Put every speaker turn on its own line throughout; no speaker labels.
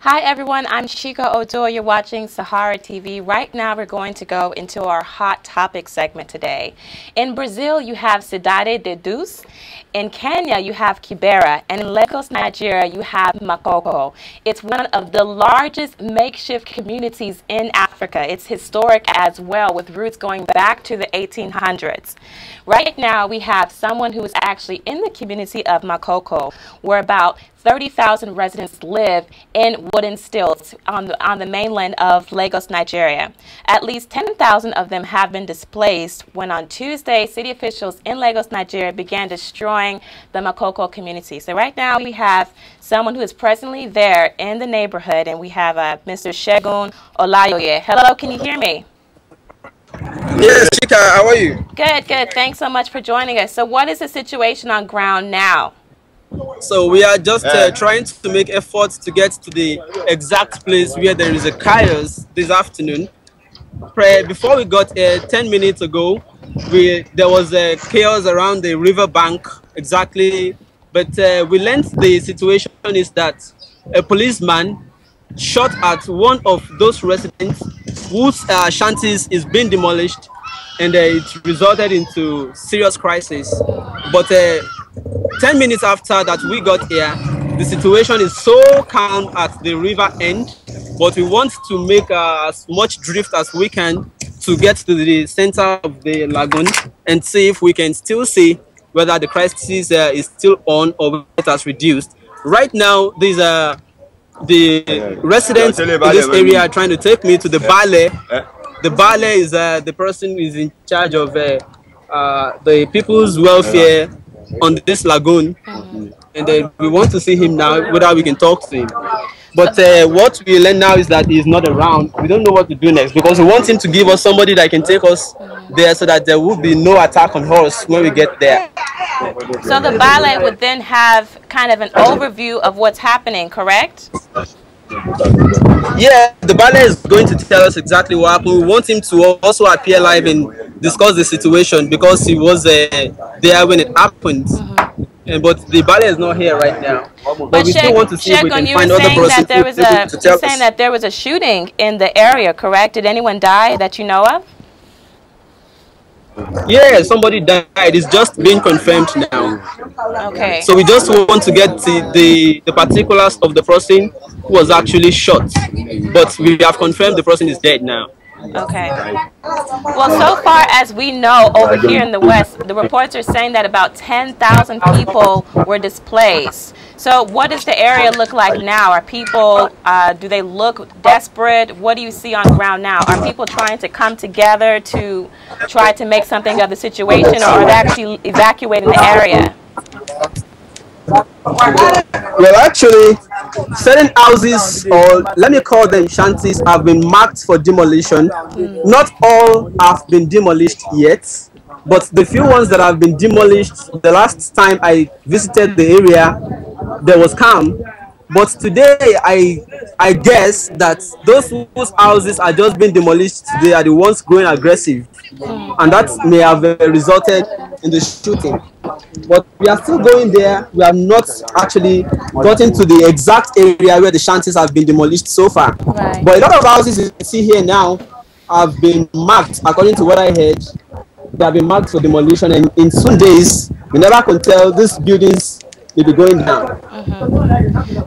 Hi everyone, I'm Shika Odo. You're watching Sahara TV. Right now we're going to go into our hot topic segment today. In Brazil you have Cidade de Deus, in Kenya you have Kibera, and in Lagos, Nigeria you have Makoko. It's one of the largest makeshift communities in Africa. It's historic as well, with roots going back to the 1800s. Right now we have someone who is actually in the community of Makoko, where about 30,000 residents live in wooden stilts on the mainland of Lagos, Nigeria. At least 10,000 of them have been displaced when on Tuesday, city officials in Lagos, Nigeria began destroying the Makoko community. So right now we have someone who is presently there in the neighborhood, and we have Mr. Shegun Olayoye. Hello, can you hear me?
Yes, Chika, how are you?
Good, good. Thanks so much for joining us. So what is the situation on ground now?
So we are just trying to make efforts to get to the exact place where there is a chaos this afternoon. Before we got 10 minutes ago, there was a chaos around the river bank, exactly. But we learned the situation is that a policeman shot at one of those residents whose shanties is being demolished, and it resulted into serious crisis. But 10 minutes after that we got here, the situation is so calm at the river end, but we want to make as much drift as we can to get to the center of the lagoon and see if we can still see whether the crisis is still on or it has reduced. Right now, these are the residents in this area are trying to take me to the ballet. The ballet is the person who is in charge of the people's welfare on this lagoon, and we want to see him now, whether we can talk to him. But what we learn now is that he's not around. We don't know what to do next, because we want him to give us somebody that can take us there so that there will be no attack on us when we get there.
So the ballet would then have kind of an overview of what's happening, correct?
Yeah, the ballet is going to tell us exactly what happened. We want him to also appear live and discuss the situation, because he was there when it happened. But the ballet is not here right now. But we still want to see if we can find other persons to tell us.
You're saying that there was a shooting in the area, correct? Did anyone die that you know of?
Yeah, somebody died. It's just being confirmed now.
Okay.
So we just want to get the particulars of the person who was actually shot. But we have confirmed the person is dead now.
Okay. Well, so far as we know, over here in the West, the reports are saying that about 10,000 people were displaced. So what does the area look like now? Are people, do they look desperate? What do you see on ground now? Are people trying to come together to try to make something of the situation, or are they actually evacuating the area?
Well, actually, certain houses, or let me call them shanties, have been marked for demolition. Not all have been demolished yet, but the few ones that have been demolished, the last time I visited the area, there was calm. But today, I guess that those whose houses are just being demolished today are the ones growing aggressive, and that may have resulted in the shooting. But we are still going there. We have not actually gotten to the exact area where the shanties have been demolished so far.
Right.
But a lot of houses you see here now have been marked, according to what I heard. They have been marked for demolition, and in soon days, we never can tell these buildings will be going down.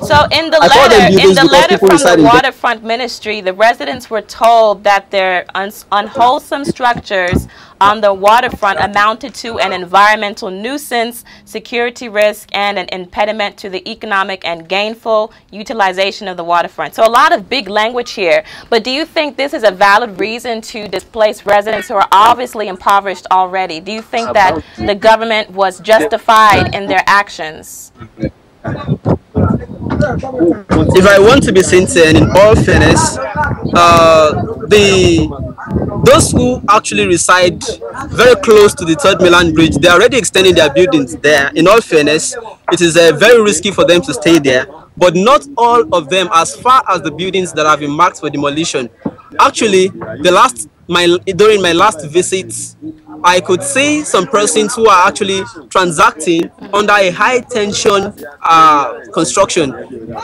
So in the letter from the Waterfront Ministry, the residents were told that their unwholesome structures on the waterfront amounted to an environmental nuisance, security risk, and an impediment to the economic and gainful utilization of the waterfront. So a lot of big language here, but do you think this is a valid reason to displace residents who are obviously impoverished already? Do you think that the government was justified in their actions?
If I want to be sincere and in all fairness, those who actually reside very close to the Third Mainland Bridge, they are already extending their buildings there. In all fairness, it is very risky for them to stay there. But not all of them, as far as the buildings that have been marked for demolition. Actually, during my last visit, I could see some persons who are actually transacting under a high tension construction.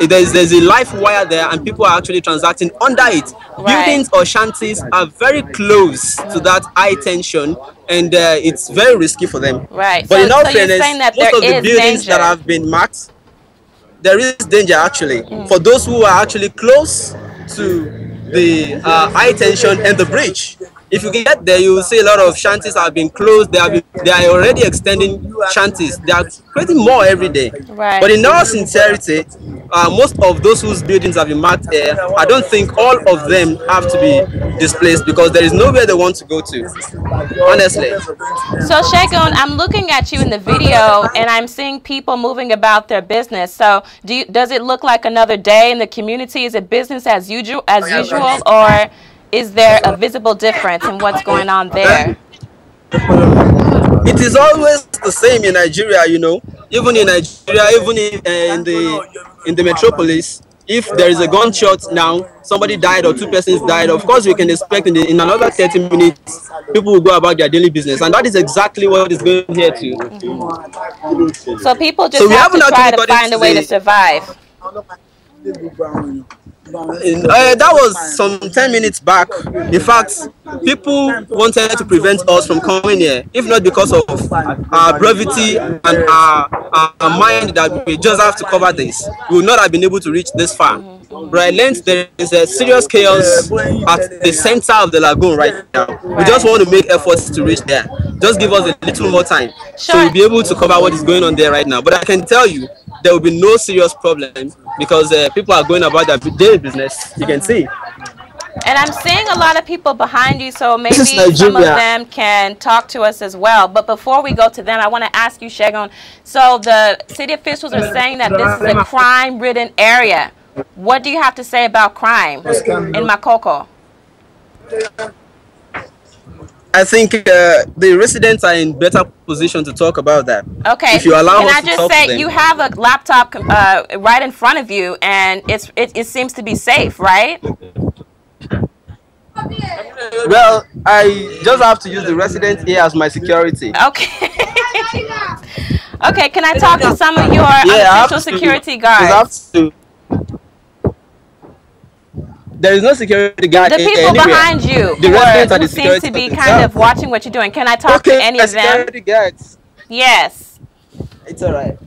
There's a live wire there, and people are actually transacting under it.
Right.
Buildings or shanties are very close to that high tension, and it's very risky for them.
Right.
But
so,
in all
so
fairness,
you're saying that
most
there
of the
is
buildings
danger.
that have been marked, there is danger actually for those who are actually close to the high tension and the bridge. If you get there, you will see a lot of shanties have been closed. They are already extending shanties. They are creating more every day.
Right.
But in all sincerity, most of those whose buildings have been marked here, I don't think all of them have to be displaced because there is nowhere they want to go to. Honestly.
So Shegun, I'm looking at you in the video, and I'm seeing people moving about their business. So does it look like another day in the community? Is it business as usual, or is there a visible difference in what's going on there?
It is always the same in Nigeria, you know. Even in Nigeria, even in the metropolis, if there is a gunshot now, somebody died or two persons died, of course we can expect in another 30 minutes, people will go about their daily business. And that is exactly what is going here too.
So people just have to try to find a way to survive.
That was some 10 minutes back. In fact, people wanted to prevent us from coming here, if not because of our brevity and our mind that we just have to cover this. We would not have been able to reach this far. But I learned there is a serious chaos at the center of the lagoon right now. We just want to make efforts to reach there. Just give us a little more time, so we'll be able to cover what is going on there right now. But I can tell you, there will be no serious problem because people are going about their daily business. You can see.
And I'm seeing a lot of people behind you, so maybe some of them can talk to us as well. But before we go to them, I want to ask you, Shegun, so the city officials are saying that this is a crime-ridden area. What do you have to say about crime in Makoko?
I think the residents are in better position to talk about that.
Okay.
If you allow
Can
us
I
to
just
talk
say
to them.
you have a laptop right in front of you, and it seems to be safe, right?
Well, I just have to use the resident here as my security.
Okay. Okay. Can I talk to some of your unofficial security guards?
There is no security guard.
The people
anywhere.
Behind you,
the residents are the
seem to be kind of watching what you're doing. Can I talk to any of them?
Security guards.
Yes.
It's all right.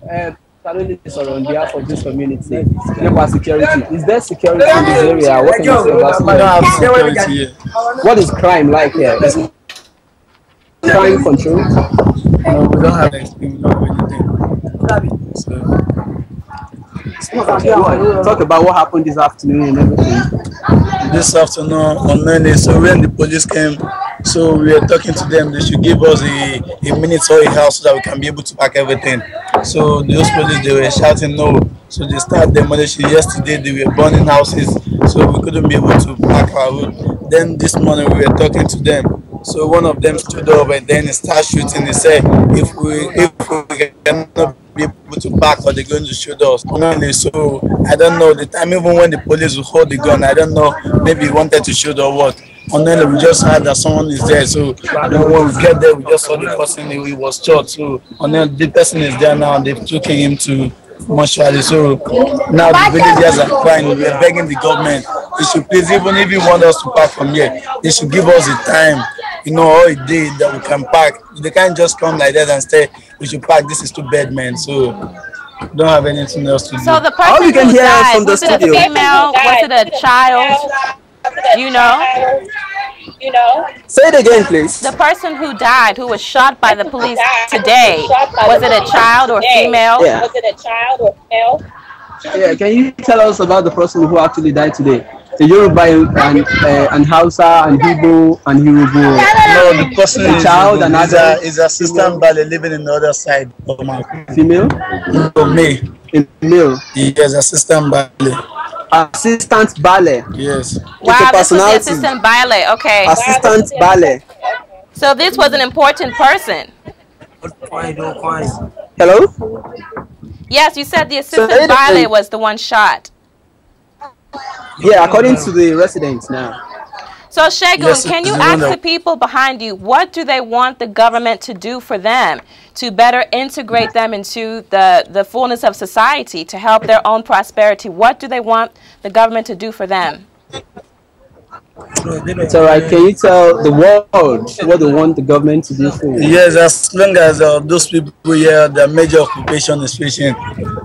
On behalf of this community, security. Is there security in this area? What can you say about security? What is crime like here? Is crime control?
No, we don't have anything.
Talk about what happened this afternoon and everything.
This afternoon on Monday, so when the police came, so we were talking to them. They should give us a minute or a house so that we can be able to pack everything. So those police, they were shouting no. So they started demolishing. Yesterday they were burning houses, so we couldn't be able to pack our wood. Then this morning we were talking to them. So one of them stood up and then he started shooting. He said, if we cannot be able to back, or they're going to shoot us. So I don't know the time. Even when the police will hold the gun, I don't know. Maybe he wanted to shoot or what. Only we just heard that someone is there. So when we get there, we just saw the person. He was shot. So only the person is there now. They've taken him to mortuary. So now the villagers are crying. We are begging the government. They should please, even if you want us to pack from here, they should give us the time. You know, all a day that we can pack. They can't just come like that and say we should pack. This is too bad, man. So don't have anything else to do.
So the person who died, was it a female? Was it a child? Do you know?
Say it again, please.
The person who died, who was shot by the police today, was it a child or female?
Yeah.
Was it a child or female?
Yeah, can you tell us about the person who actually died today? The Yoruba and Hausa and Igbo and Yoruba.
No, the person
is a child and
is assistant ballet living in the other side of my
female.
No, me.
Male.
Yes, assistant ballet.
Assistant ballet.
Yes.
Wow, this was the assistant ballet. Okay.
Assistant ballet.
So this was an important person.
Hello?
Yes, you said the assistant ballet was the one shot.
Yeah, according to the residents now.
So Shegun,
Yes,
can you
it's the
ask
one
the people behind you, what do they want the government to do for them to better integrate them into the fullness of society, to help their own prosperity? What do they want the government to do for them?
It's all right. Can you tell the world what they want the government to do for you?
Yes, as long as those people here, their major occupation is fishing.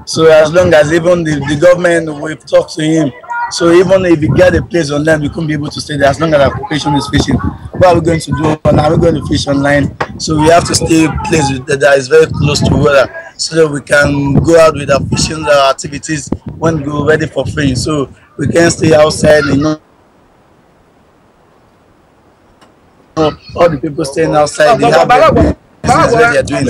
So as long as even the government, we've talked to him. So even if you get a place on land, we couldn't be able to stay there as long as our occupation is fishing. What are we going to do? Now we're going to fish on land. So we have to stay a place that is very close to water, so that we can go out with our fishing activities when we're ready for fishing. So we can stay outside, all the people staying outside, they have their business where they're doing.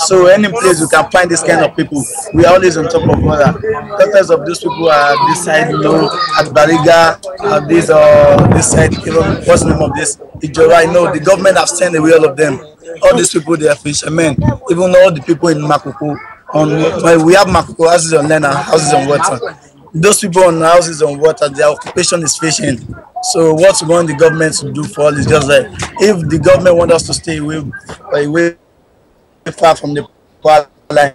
So any place we can find this kind of people, we are always on top of water. Because of those people are this side, at Bariga, this side, what's the name of this? Ijora, the government have sent away all of them. All these people, they are fishermen. Even all the people in Makoko, we have Makoko houses on land and houses on water. Those people on houses on water, their occupation is fishing. So what we want the government to do for all is just like, if the government wants us to stay away far from the power line,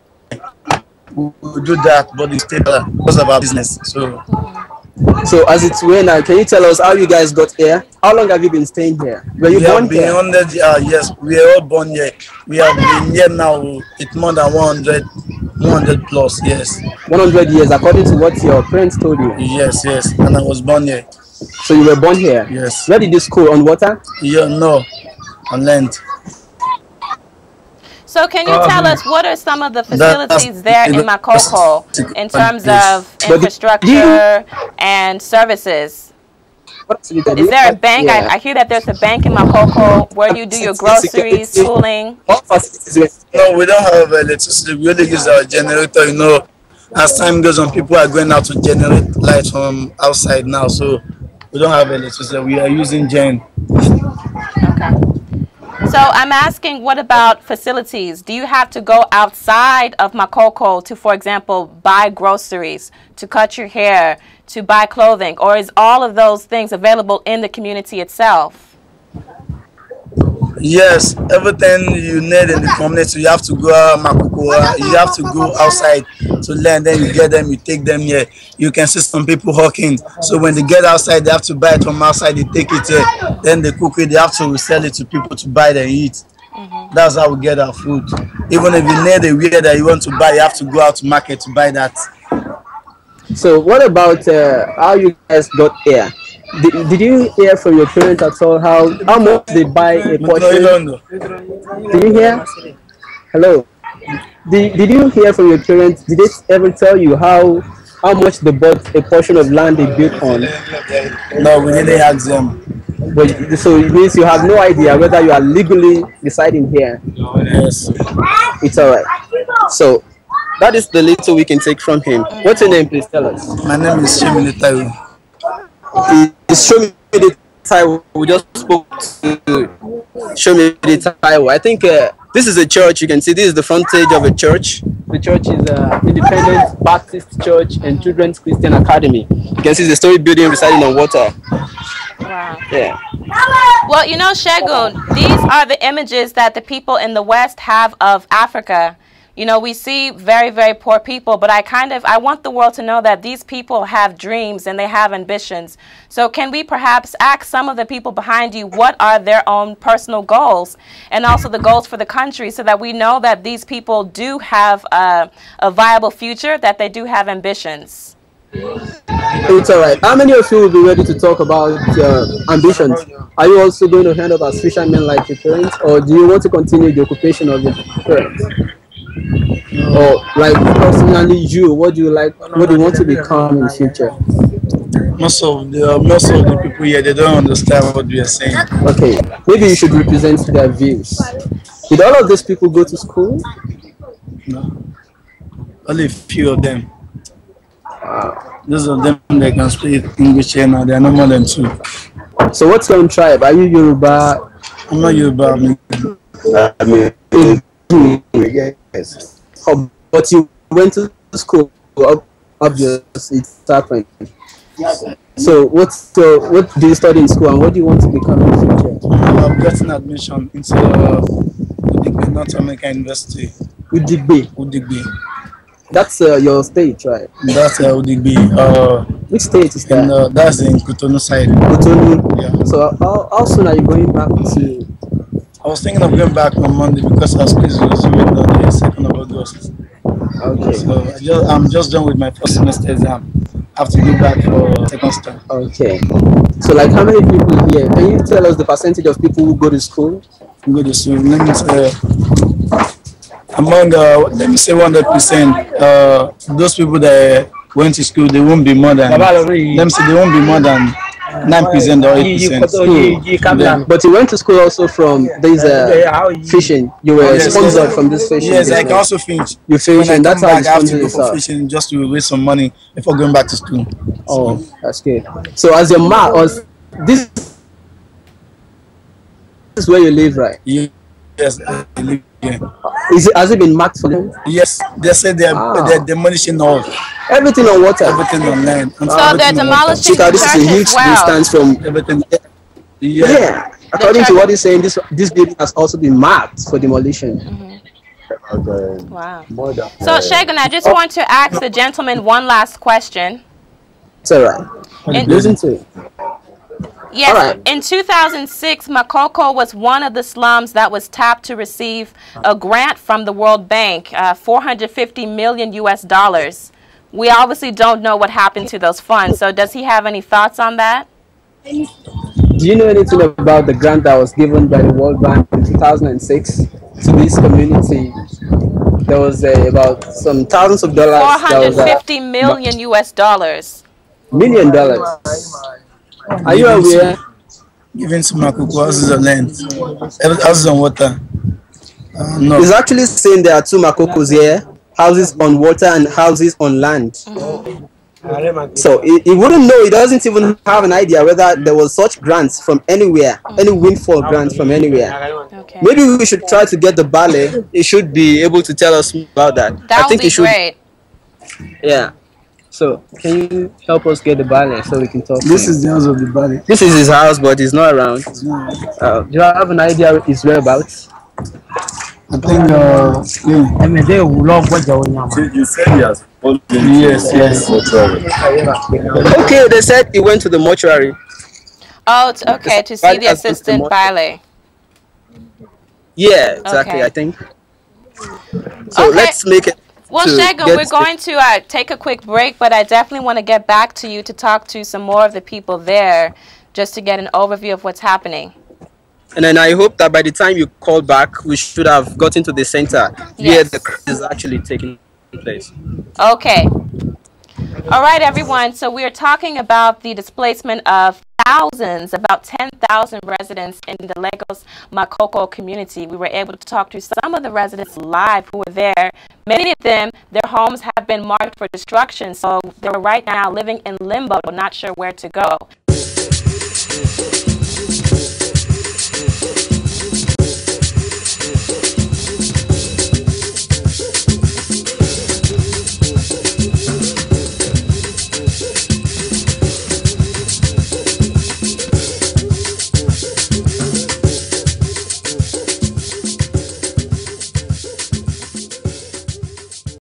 we will do that, but it's still because of our business.
So as it's way now, can you tell us how you guys got here? How long have you been staying here? Were you born here?
Yes, we are all born here. We have been here now. It's more than 100 plus. Yes.
100 years, according to what your parents told you.
Yes, and I was born here.
So you were born here?
Yes.
Where did you school? On water?
Yeah, no, on land.
So can you tell us what are some of the facilities there in Makoko in terms of infrastructure and services? Is there a bank?
Yeah.
I hear that there's a bank in Makoko where you do your groceries, schooling.
No, we don't have electricity. We only use our generator, As time goes on, people are going out to generate light from outside now. So we don't have electricity. We are using gen.
Okay. So I'm asking, what about facilities? Do you have to go outside of Makoko to, for example, buy groceries, to cut your hair, to buy clothing? Or is all of those things available in the community itself?
Yes, everything you need in the community, you have to go out Makoko, you have to go outside to learn, then you get them, you take them here. You can see some people hawking. So when they get outside, they have to buy it from outside, they take it here. Then they cook it, they have to resell it to people to buy and eat. That's how we get our food. Even if you need a wear that you want to buy, you have to go out to market to buy that.
So what about how you guys got here? Did you hear from your parents at all how much they buy a portion?
No.
Did you hear? Hello. Did you hear from your parents? Did they ever tell you how much they bought a portion of land they built on?
No, we didn't ask them.
But so it means you have no idea whether you are legally residing here.
Yes.
It's all right. So that is the little we can take from him. What's your name, please tell us?
My name is Shemini Taiwo.
It's Show Me the Taiwo. We just spoke to Show Me the Taiwo. I think this is a church. You can see this is the frontage of a church. The church is Independent Baptist Church and Children's Christian Academy. You can see the story building residing on water.
Wow.
Yeah.
Well, you know, Shegun, these are the images that the people in the West have of Africa. You know, we see very, very poor people, but I want the world to know that these people have dreams and they have ambitions. So can we perhaps ask some of the people behind you what are their own personal goals and also the goals for the country, so that we know that these people do have a viable future, that they do have ambitions?
It's all right. How many of you will be ready to talk about ambitions? Are you also going to hand up as fishermen like your parents, or do you want to continue the occupation of your parents? Or like personally, what do you like? What do you want to become in the future?
Most of the people here, they don't understand what we are saying.
Okay, maybe you should represent their views. Did all of these people go to school?
No, only a few of them. Those of them that can speak English here now, they are no more than 2.
So what's your own tribe? Are you Yoruba?
I'm not Yoruba.
Yes. Oh, but you went to school, obviously it's happened. So what do you study in school and what do you want to become in the future?
I've gotten admission into Udigbe, North American University.
Udigbe.
Udigbe.
That's your state, right?
That's Udigbe.
Which state is that?
That's in Cotonou side.
Cotonou.
Yeah.
So how soon are you going back to?
I was thinking of going back on Monday because our school is resuming on the 2nd of August.
Okay.
So I'm just done with my first semester exam. I have to go back for second start.
Okay. So like how many people here? Can you tell us the percentage of people who go to school?
Go to school. Let me say among let me say 100%. Those people that went to school, they won't be more than. Let me say they won't be more than 9% or 8%.
But you went to school also from this fishing. You were sponsored from this fishing.
Yes, I can also fish.
You fish, and that's how
I
you
have to
sponsor
go for
yourself.
fishing just to raise some money before going back to school.
Oh, that's good. So as your this is where you live, right?
Yes, I live here.
Has it been marked for them?
Yes, they said they're demolishing all.
Everything on water.
Everything on land.
So they're demolishing the
This is a
church
huge
as well.
distance from
Everything.
Yeah. According to what he's saying, this building has also been marked for demolition.
Wow. So Shagun, I just want to ask the gentleman one last question.
It's alright. Listen to it.
Yes,
Alright.
in 2006, Makoko was one of the slums that was tapped to receive a grant from the World Bank, $450 million US. We obviously don't know what happened to those funds. So does he have any thoughts on that?
Do you know anything about the grant that was given by the World Bank in 2006 to this community? There was about some thousands of dollars.
$450 million US.
$1 million. Are you aware?
Given to Makoko, houses on land, houses on water. No.
It's actually saying there are two Makokos here, houses on water and houses on land. So he wouldn't know, he doesn't even have an idea whether there was such grants from anywhere, any windfall grants from anywhere.
Okay.
Maybe we should try to get the ballet. He should be able to tell us about that.
That
I think
would be great.
Yeah. So can you help us get the ballet so we can talk?
This is the house of the ballet.
This is his house, but he's not around. Do you have an idea his whereabouts?
I think, yeah.
You said yes.
Yes.
Okay, they said he went to the mortuary.
Oh, it's okay, to see the assistant ballet.
Yeah, exactly,
Okay.
I think. So
Okay.
let's make it.
Well, Shagun, we're going to take a quick break, but I definitely want to get back to you to talk to some more of the people there just to get an overview of what's happening.
And then I hope that by the time you call back, we should have gotten to the center where the crash is actually taking place.
Okay. All right, everyone. So we are talking about the displacement of thousands, about 10,000 residents in the Lagos Makoko community. We were able to talk to some of the residents live who were there. Many of them, their homes have been marked for destruction, so they're right now living in limbo, not sure where to go.